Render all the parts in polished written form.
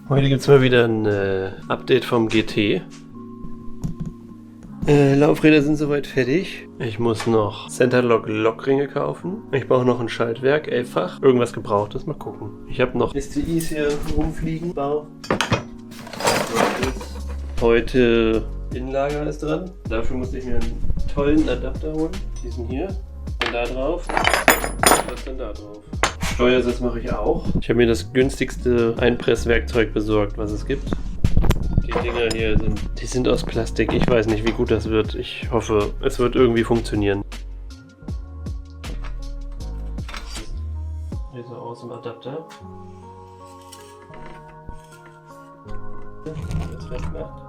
Heute gibt es mal wieder ein Update vom GT. Laufräder sind soweit fertig. Ich muss noch Centerlock Lockringe kaufen. Ich brauche noch ein Schaltwerk, 11-fach. Irgendwas Gebrauchtes, mal gucken. Ich habe noch STIs hier rumfliegen. Bau. Heute Innenlager ist dran. Dafür musste ich mir einen tollen Adapter holen. Diesen hier. Und da drauf. Was dann da drauf? Steuersitz mache ich auch. Ich habe mir das günstigste Einpresswerkzeug besorgt, was es gibt. Die Dinger hier sind aus Plastik. Ich weiß nicht, wie gut das wird. Ich hoffe, es wird irgendwie funktionieren. Hier so aus dem Adapter. Jetzt festmacht.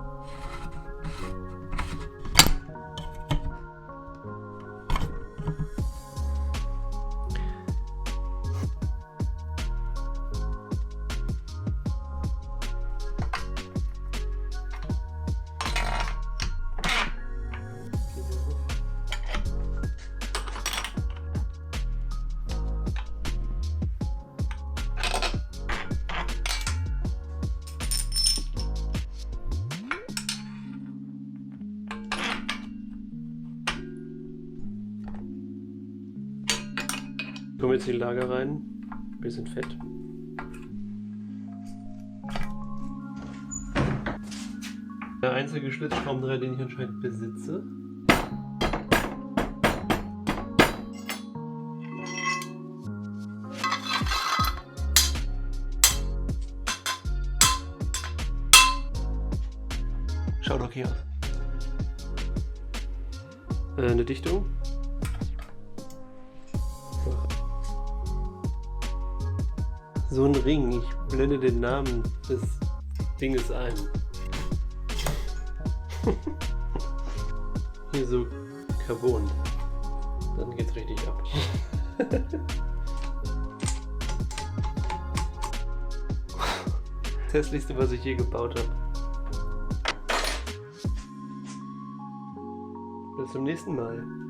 Kommen jetzt die Lager rein. Bisschen Fett. Der einzige Schlitzschraubendreher, den ich anscheinend besitze. Schaut okay aus. Eine Dichtung. So ein Ring, ich blende den Namen des Dinges ein. Hier so Carbon. Dann geht's richtig ab. Das hässlichste, was ich je gebaut habe. Bis zum nächsten Mal.